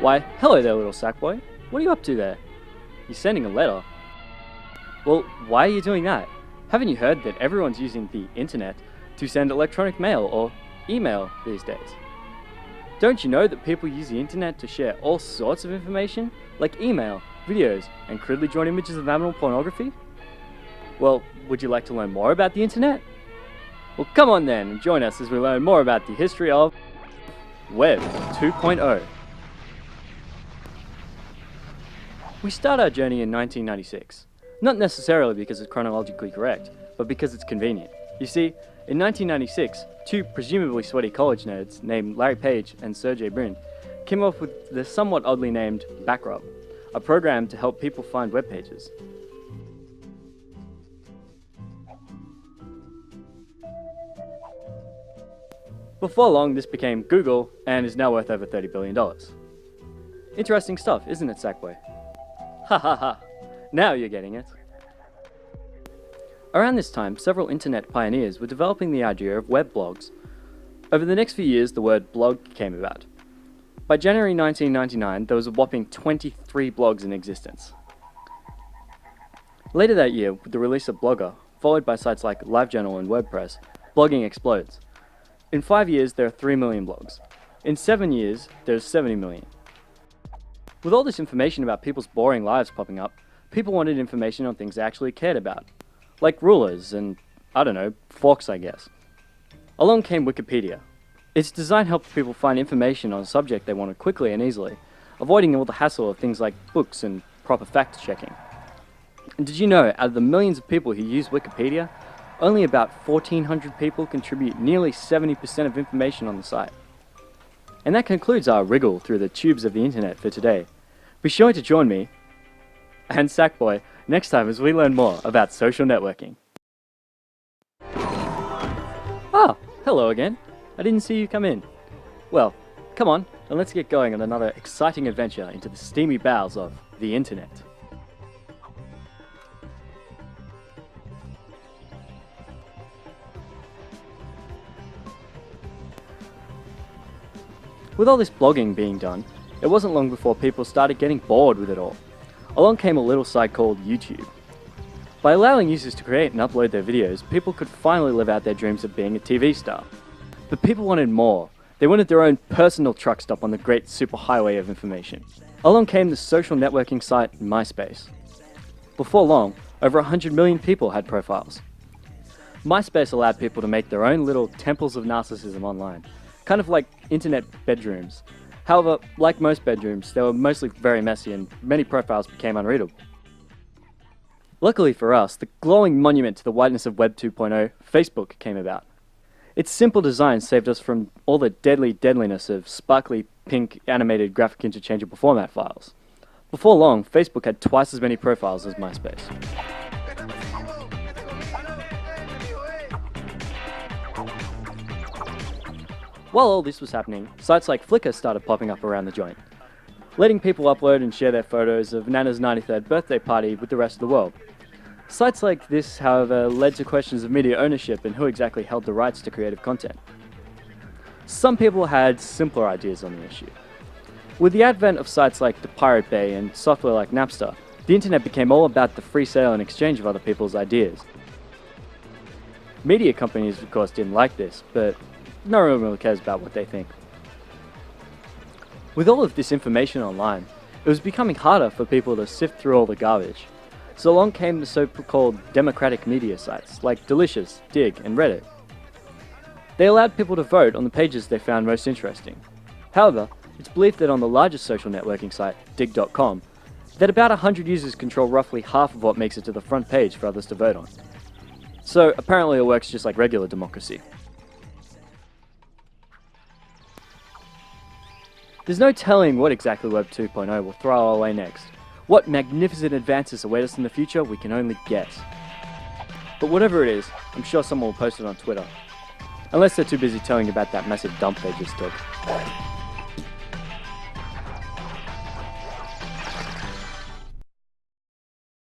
Why, hello there, little Sackboy. What are you up to there? You're sending a letter. Well, why are you doing that? Haven't you heard that everyone's using the internet to send electronic mail or email these days? Don't you know that people use the internet to share all sorts of information, like email, videos, and crudely drawn images of animal pornography? Well, would you like to learn more about the internet? Well, come on then and join us as we learn more about the history of Web 2.0. We start our journey in 1996, not necessarily because it's chronologically correct, but because it's convenient. You see, in 1996, two presumably sweaty college nerds named Larry Page and Sergey Brin came up with the somewhat oddly named Backrub, a program to help people find web pages. Before long, this became Google and is now worth over $30 billion. Interesting stuff, isn't it, Sackboy? Ha ha ha, now you're getting it. Around this time, several internet pioneers were developing the idea of web blogs. Over the next few years, the word blog came about. By January 1999, there was a whopping 23 blogs in existence. Later that year, with the release of Blogger, followed by sites like LiveJournal and WordPress, blogging explodes. In 5 years, there are 3 million blogs. In 7 years, there's 70 million. With all this information about people's boring lives popping up, people wanted information on things they actually cared about. Like rulers and, I don't know, forks I guess. Along came Wikipedia. Its design helped people find information on a subject they wanted quickly and easily, avoiding all the hassle of things like books and proper fact-checking. And did you know, out of the millions of people who use Wikipedia, only about 1,400 people contribute nearly 70% of information on the site? And that concludes our wriggle through the tubes of the internet for today. Be sure to join me and Sackboy next time as we learn more about social networking. Ah, hello again. I didn't see you come in. Well, come on, and let's get going on another exciting adventure into the steamy bowels of the internet. With all this blogging being done, it wasn't long before people started getting bored with it all. Along came a little site called YouTube. By allowing users to create and upload their videos, people could finally live out their dreams of being a TV star. But people wanted more. They wanted their own personal truck stop on the great superhighway of information. Along came the social networking site MySpace. Before long, over 100 million people had profiles. MySpace allowed people to make their own little temples of narcissism online, kind of like internet bedrooms. However, like most bedrooms, they were mostly very messy and many profiles became unreadable. Luckily for us, the glowing monument to the whiteness of Web 2.0, Facebook, came about. Its simple design saved us from all the deadliness of sparkly pink animated graphic interchangeable format files. Before long, Facebook had twice as many profiles as MySpace. While all this was happening, sites like Flickr started popping up around the joint, letting people upload and share their photos of Nana's 93rd birthday party with the rest of the world. Sites like this, however, led to questions of media ownership and who exactly held the rights to creative content. Some people had simpler ideas on the issue. With the advent of sites like the Pirate Bay and software like Napster, the internet became all about the free sale and exchange of other people's ideas. Media companies, of course, didn't like this, but no one really cares about what they think. With all of this information online, it was becoming harder for people to sift through all the garbage. So along came the so-called democratic media sites like Delicious, Dig, and Reddit. They allowed people to vote on the pages they found most interesting. However, it's believed that on the largest social networking site, dig.com, that about 100 users control roughly half of what makes it to the front page for others to vote on. So apparently it works just like regular democracy. There's no telling what exactly Web 2.0 will throw our way next. What magnificent advances await us in the future, we can only guess. But whatever it is, I'm sure someone will post it on Twitter. Unless they're too busy telling you about that massive dump they just took.